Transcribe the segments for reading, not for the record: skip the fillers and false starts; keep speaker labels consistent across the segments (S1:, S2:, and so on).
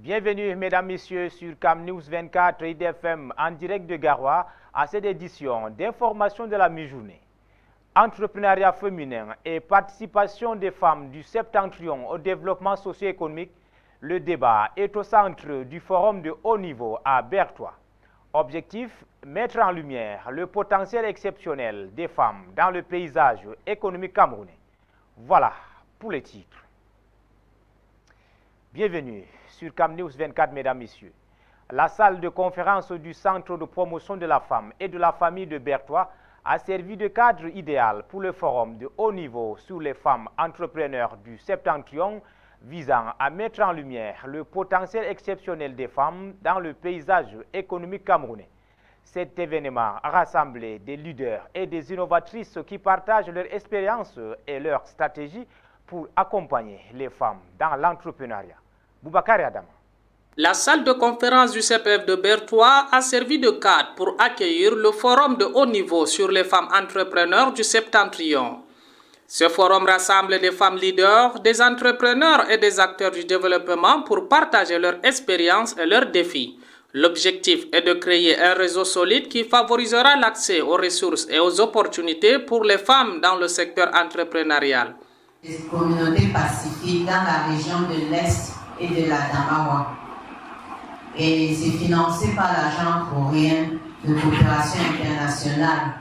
S1: Bienvenue, mesdames, messieurs, sur Cam News 24 IDFM en direct de Garoua à cette édition d'information de la mi-journée. Entrepreneuriat féminin et participation des femmes du septentrion au développement socio-économique, le débat est au centre du forum de haut niveau à Bertois. Objectif, mettre en lumière le potentiel exceptionnel des femmes dans le paysage économique camerounais. Voilà pour les titres. Bienvenue sur Cam News 24, mesdames, messieurs. La salle de conférence du Centre de promotion de la femme et de la famille de Bertois a servi de cadre idéal pour le forum de haut niveau sur les femmes entrepreneurs du septentrion visant à mettre en lumière le potentiel exceptionnel des femmes dans le paysage économique camerounais. Cet événement a rassemblé des leaders et des innovatrices qui partagent leur expérience et leur stratégie pour accompagner les femmes dans l'entrepreneuriat. Boubacar Adam.
S2: La salle de conférence du CPF de Bertois a servi de cadre pour accueillir le forum de haut niveau sur les femmes entrepreneurs du septentrion. Ce forum rassemble des femmes leaders, des entrepreneurs et des acteurs du développement pour partager leur expérience et leurs défis. L'objectif est de créer un réseau solide qui favorisera l'accès aux ressources et aux opportunités pour les femmes dans le secteur entrepreneurial.
S3: Les communautés pacifiques dans la région de l'Est et de la Damawa. Et c'est financé par l'agent coréen de coopération internationale.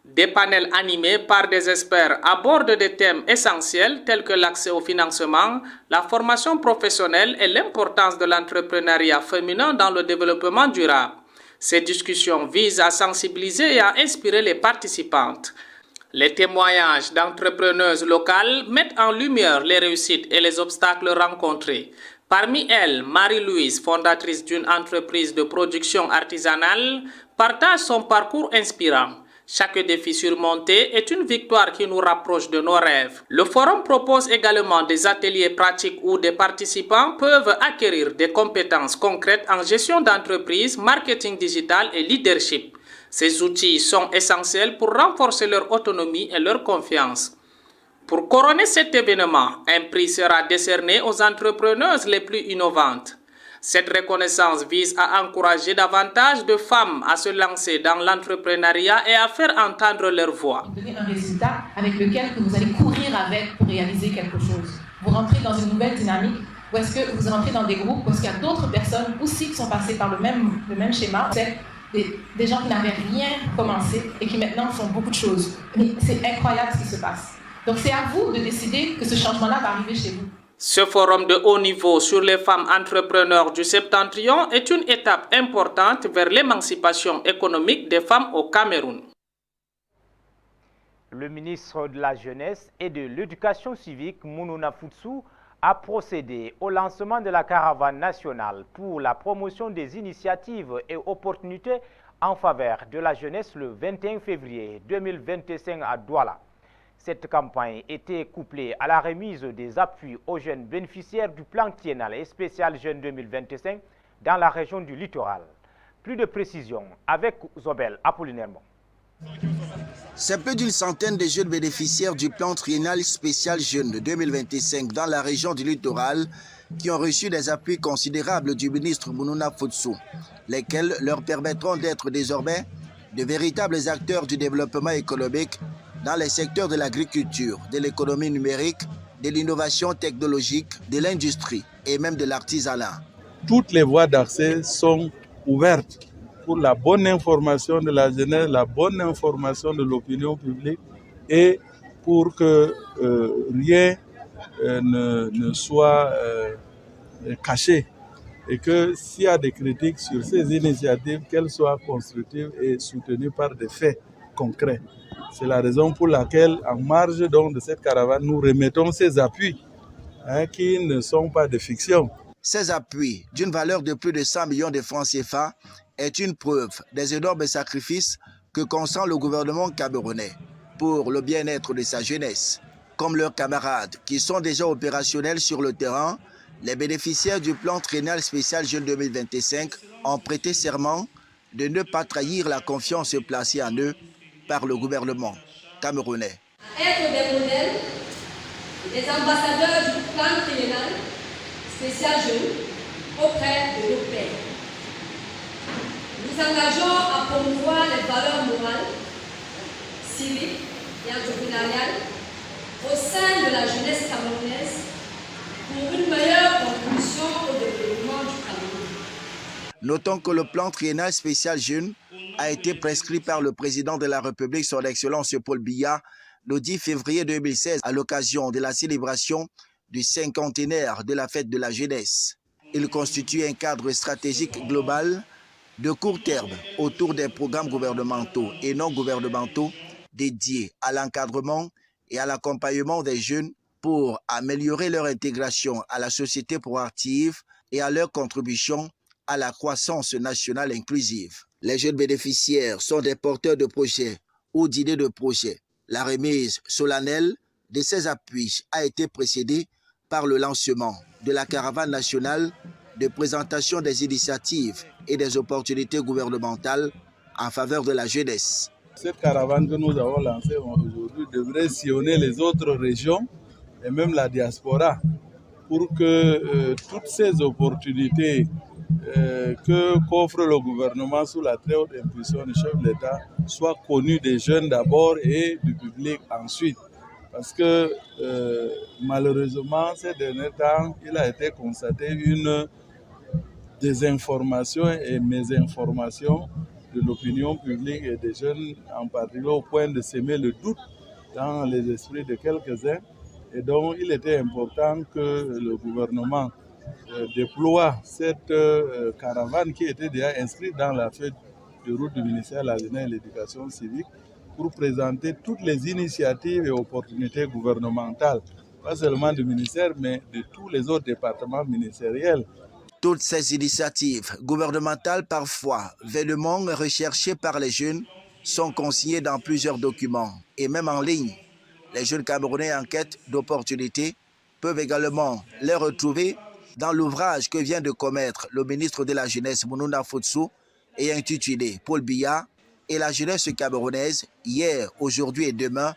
S2: Des panels animés par des experts abordent des thèmes essentiels tels que l'accès au financement, la formation professionnelle et l'importance de l'entrepreneuriat féminin dans le développement durable. Ces discussions visent à sensibiliser et à inspirer les participantes. Les témoignages d'entrepreneuses locales mettent en lumière les réussites et les obstacles rencontrés. Parmi elles, Marie-Louise, fondatrice d'une entreprise de production artisanale, partage son parcours inspirant. Chaque défi surmonté est une victoire qui nous rapproche de nos rêves. Le forum propose également des ateliers pratiques où des participants peuvent acquérir des compétences concrètes en gestion d'entreprise, marketing digital et leadership. Ces outils sont essentiels pour renforcer leur autonomie et leur confiance. Pour couronner cet événement, un prix sera décerné aux entrepreneuses les plus innovantes. Cette reconnaissance vise à encourager davantage de femmes à se lancer dans l'entrepreneuriat et à faire entendre leur voix.
S4: Vous donnez un résultat avec lequel vous allez courir avec pour réaliser quelque chose. Vous rentrez dans une nouvelle dynamique ou est-ce que vous rentrez dans des groupes parce qu'il y a d'autres personnes aussi qui sont passées par le même schéma. C'est des gens qui n'avaient rien commencé et qui maintenant font beaucoup de choses. Mais c'est incroyable ce qui se passe. Donc c'est à vous de décider que ce changement-là va arriver chez vous.
S2: Ce forum de haut niveau sur les femmes entrepreneurs du septentrion est une étape importante vers l'émancipation économique des femmes au Cameroun.
S1: Le ministre de la Jeunesse et de l'Éducation civique, Mounouna Foutsou, a procédé au lancement de la caravane nationale pour la promotion des initiatives et opportunités en faveur de la jeunesse le 21 février 2025 à Douala. Cette campagne était couplée à la remise des appuis aux jeunes bénéficiaires du plan triennal et spécial Jeunes 2025 dans la région du littoral. Plus de précisions avec Zobel Apollinaire.
S5: C'est plus d'une centaine de jeunes bénéficiaires du plan triennal spécial Jeunes 2025 dans la région du littoral qui ont reçu des appuis considérables du ministre Mounouna Foutsou, lesquels leur permettront d'être désormais de véritables acteurs du développement économique dans les secteurs de l'agriculture, de l'économie numérique, de l'innovation technologique, de l'industrie et même de l'artisanat.
S6: Toutes les voies d'accès sont ouvertes pour la bonne information de la jeunesse, la bonne information de l'opinion publique et pour que rien ne soit caché. Et que s'il y a des critiques sur ces initiatives, qu'elles soient constructives et soutenues par des faits concrets. C'est la raison pour laquelle, en marge donc de cette caravane, nous remettons ces appuis qui ne sont pas de fiction.
S5: Ces appuis, d'une valeur de plus de 100 millions de francs CFA, est une preuve des énormes sacrifices que consent le gouvernement camerounais pour le bien-être de sa jeunesse. Comme leurs camarades qui sont déjà opérationnels sur le terrain, les bénéficiaires du plan triennal spécial Jeunes 2025 ont prêté serment de ne pas trahir la confiance placée en eux par le gouvernement camerounais.
S7: Être des modèles, des ambassadeurs du plan triennal spécial Jeunes auprès de nos pairs. Nous engageons à promouvoir les valeurs morales, civiques et entrepreneuriales au sein de la jeunesse camerounaise pour une meilleure contribution au développement du Cameroun.
S5: Notons que le plan triennal spécial jeunes a été prescrit par le président de la République, son Excellence Paul Biya, le 10 février 2016 à l'occasion de la célébration du cinquantenaire de la fête de la jeunesse. Il constitue un cadre stratégique global de court terme autour des programmes gouvernementaux et non gouvernementaux dédiés à l'encadrement et à l'accompagnement des jeunes pour améliorer leur intégration à la société proactive et à leur contribution à la croissance nationale inclusive. Les jeunes bénéficiaires sont des porteurs de projets ou d'idées de projets. La remise solennelle de ces appuis a été précédée par le lancement de la caravane nationale de présentation des initiatives et des opportunités gouvernementales en faveur de la jeunesse.
S6: Cette caravane que nous avons lancée aujourd'hui devrait sillonner les autres régions et même la diaspora pour que toutes ces opportunités qu'offre le gouvernement sous la très haute impulsion du chef de l'État soient connues des jeunes d'abord et du public ensuite. Parce que malheureusement, ces derniers temps, il a été constaté une désinformation et mésinformation de l'opinion publique et des jeunes en particulier au point de semer le doute dans les esprits de quelques-uns. Et donc, il était important que le gouvernement déploie cette caravane qui était déjà inscrite dans la feuille de route du ministère de la Jeunesse et de l'Éducation civique pour présenter toutes les initiatives et opportunités gouvernementales, pas seulement du ministère, mais de tous les autres départements ministériels.
S5: Toutes ces initiatives gouvernementales, parfois vainement recherchées par les jeunes, sont consignées dans plusieurs documents et même en ligne. Les jeunes Camerounais en quête d'opportunités peuvent également les retrouver dans l'ouvrage que vient de commettre le ministre de la Jeunesse, Mounouna Foutsou, et intitulé Paul Biya et la jeunesse camerounaise, hier, aujourd'hui et demain,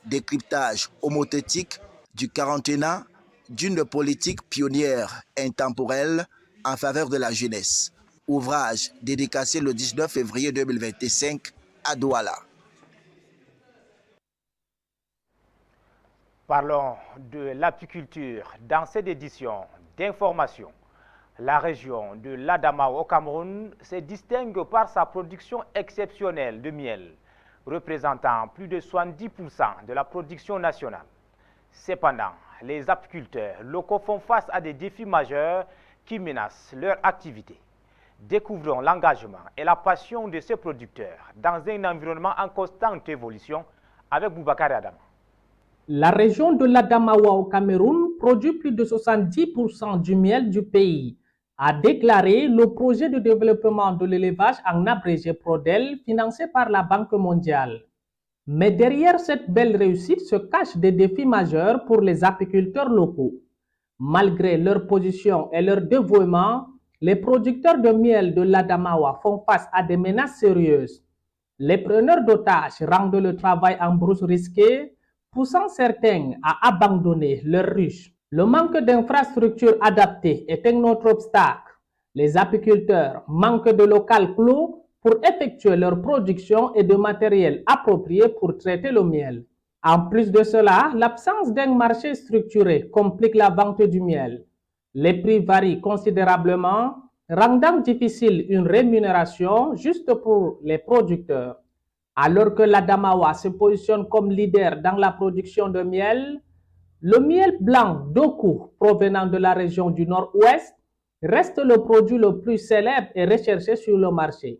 S5: décryptage homothétique du quaranténat d'une politique pionnière intemporelle en faveur de la jeunesse. Ouvrage dédicacé le 19 février 2025 à Douala.
S1: Parlons de l'apiculture dans cette édition d'information. La région de l'Adamawa au Cameroun se distingue par sa production exceptionnelle de miel, représentant plus de 70% de la production nationale. Cependant, les apiculteurs locaux font face à des défis majeurs qui menacent leur activité. Découvrons l'engagement et la passion de ces producteurs dans un environnement en constante évolution avec Boubacar Adama.
S8: La région de l'Adamawa au Cameroun produit plus de 70% du miel du pays, a déclaré le projet de développement de l'élevage en abrégé PRODEL financé par la Banque mondiale. Mais derrière cette belle réussite se cachent des défis majeurs pour les apiculteurs locaux. Malgré leur position et leur dévouement, les producteurs de miel de l'Adamawa font face à des menaces sérieuses. Les preneurs d'otages rendent le travail en brousse risqué, poussant certains à abandonner leurs ruches. Le manque d'infrastructures adaptées est un autre obstacle. Les apiculteurs manquent de local clos pour effectuer leur production et de matériel approprié pour traiter le miel. En plus de cela, l'absence d'un marché structuré complique la vente du miel. Les prix varient considérablement, rendant difficile une rémunération juste pour les producteurs. Alors que l'Adamawa se positionne comme leader dans la production de miel, le miel blanc d'Oku provenant de la région du Nord-Ouest reste le produit le plus célèbre et recherché sur le marché.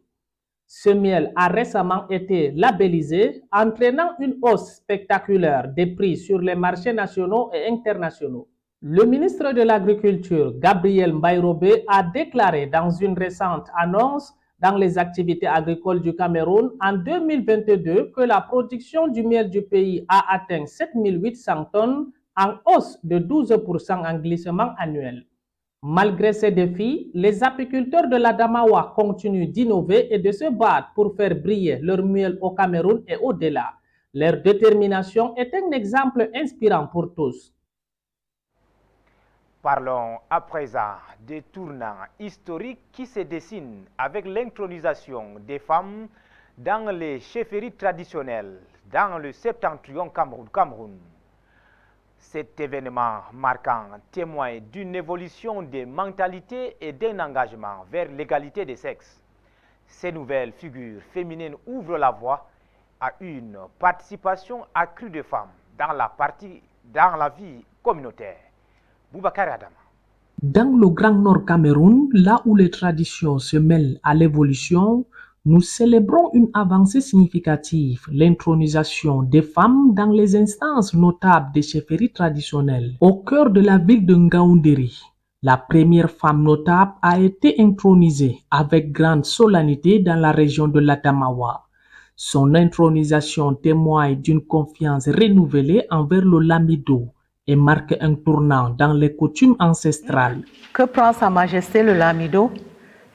S8: Ce miel a récemment été labellisé, entraînant une hausse spectaculaire des prix sur les marchés nationaux et internationaux. Le ministre de l'Agriculture, Gabriel Mbairobe, a déclaré dans une récente annonce dans les activités agricoles du Cameroun en 2022 que la production du miel du pays a atteint 7800 tonnes, en hausse de 12% en glissement annuel. Malgré ces défis, les apiculteurs de l'Adamawa continuent d'innover et de se battre pour faire briller leur miel au Cameroun et au-delà. Leur détermination est un exemple inspirant pour tous.
S1: Parlons à présent des tournants historiques qui se dessinent avec l'intronisation des femmes dans les chefferies traditionnelles dans le septentrion Cameroun. Cet événement marquant témoigne d'une évolution des mentalités et d'un engagement vers l'égalité des sexes. Ces nouvelles figures féminines ouvrent la voie à une participation accrue des femmes dans la vie communautaire. Boubacar Adama.
S8: Dans le Grand Nord Cameroun, là où les traditions se mêlent à l'évolution, nous célébrons une avancée significative, l'intronisation des femmes dans les instances notables des chefferies traditionnelles. Au cœur de la ville de Ngaoundéry, la première femme notable a été intronisée avec grande solennité dans la région de l'Adamawa. Son intronisation témoigne d'une confiance renouvelée envers le Lamido et marque un tournant dans les coutumes ancestrales.
S9: Que prend Sa Majesté le Lamido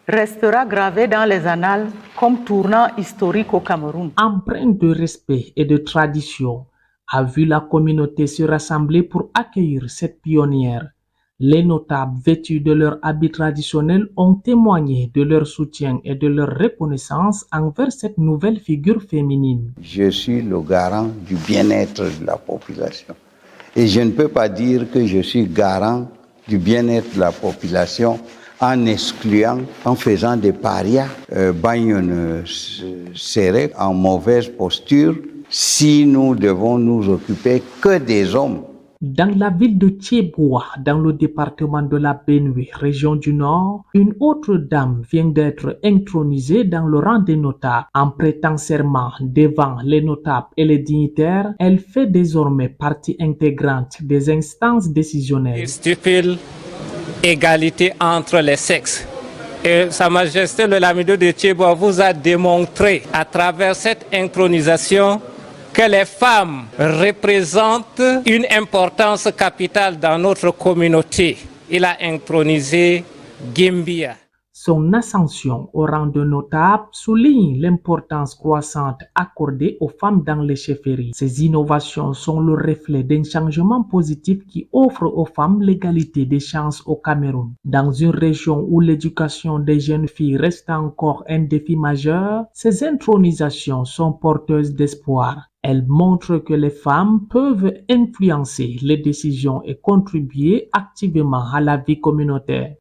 S9: restera gravé dans les annales comme tournant historique au Cameroun.
S8: Empreinte de respect et de tradition, a vu la communauté se rassembler pour accueillir cette pionnière. Les notables vêtus de leur habit traditionnel ont témoigné de leur soutien et de leur reconnaissance envers cette nouvelle figure féminine.
S10: Je suis le garant du bien-être de la population. Et je ne peux pas dire que je suis garant du bien-être de la population en excluant, en faisant des parias, bagnes serrées, en mauvaise posture, si nous devons nous occuper que des hommes.
S8: Dans la ville de Thiéboua, dans le département de la Benue, région du Nord, une autre dame vient d'être intronisée dans le rang des notables. En prêtant serment devant les notables et les dignitaires, elle fait désormais partie intégrante des instances décisionnelles.
S11: Il stipule égalité entre les sexes. Et Sa Majesté le Lamido de Thiéboua vous a démontré à travers cette intronisation que les femmes représentent une importance capitale dans notre communauté. Il a intronisé Gimbia.
S8: Son ascension au rang de notable souligne l'importance croissante accordée aux femmes dans les chefferies. Ces innovations sont le reflet d'un changement positif qui offre aux femmes l'égalité des chances au Cameroun. Dans une région où l'éducation des jeunes filles reste encore un défi majeur, ces intronisations sont porteuses d'espoir. Elles montrent que les femmes peuvent influencer les décisions et contribuer activement à la vie communautaire.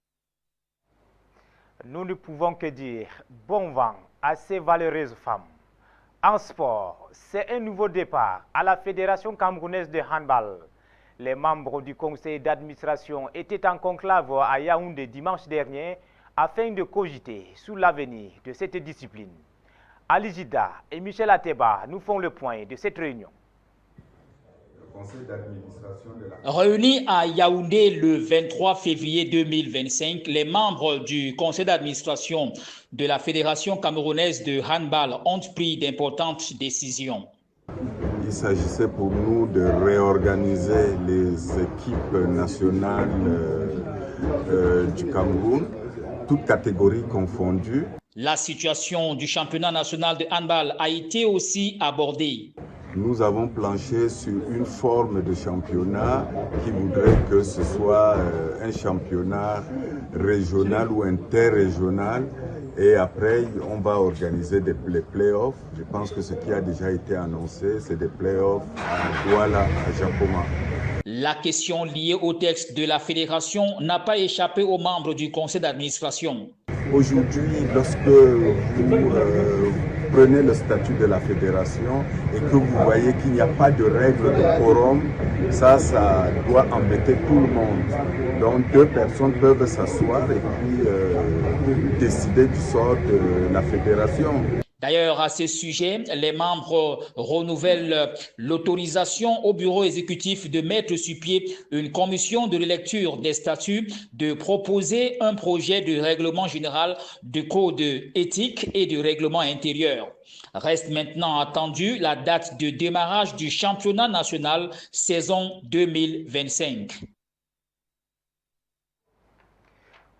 S1: Nous ne pouvons que dire bon vent à ces valeureuses femmes. En sport, c'est un nouveau départ à la Fédération camerounaise de handball. Les membres du conseil d'administration étaient en conclave à Yaoundé dimanche dernier afin de cogiter sur l'avenir de cette discipline. Ali Jida et Michel Ateba nous font le point de cette réunion.
S12: Réunis à Yaoundé le 23 février 2025, les membres du conseil d'administration de la Fédération camerounaise de handball ont pris d'importantes décisions.
S6: Il s'agissait pour nous de réorganiser les équipes nationales du Cameroun, toutes catégories confondues.
S12: La situation du championnat national de handball a été aussi abordée.
S6: Nous avons planché sur une forme de championnat qui voudrait que ce soit un championnat régional ou interrégional. Et après, on va organiser les play-offs. Je pense que ce qui a déjà été annoncé, c'est des play-offs à Douala, à Japoma.
S12: La question liée au texte de la fédération n'a pas échappé aux membres du conseil d'administration.
S6: Aujourd'hui, lorsque vous prenez le statut de la fédération et que vous voyez qu'il n'y a pas de règle de quorum, ça doit embêter tout le monde. Donc deux personnes peuvent s'asseoir et puis décider du sort de la fédération.
S12: D'ailleurs, à ce sujet, les membres renouvellent l'autorisation au bureau exécutif de mettre sur pied une commission de lecture des statuts, de proposer un projet de règlement général de code éthique et de règlement intérieur. Reste maintenant attendue la date de démarrage du championnat national saison 2025.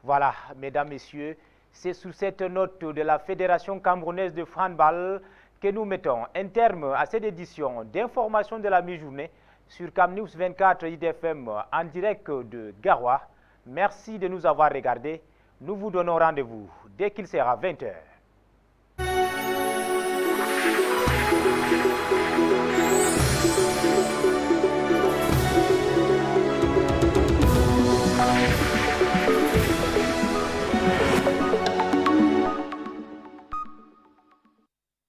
S1: Voilà, mesdames, messieurs. C'est sous cette note de la Fédération camerounaise de handball que nous mettons un terme à cette édition d'information de la mi-journée sur CamNews 24 IDFM en direct de Garoua. Merci de nous avoir regardés. Nous vous donnons rendez-vous dès qu'il sera 20 h.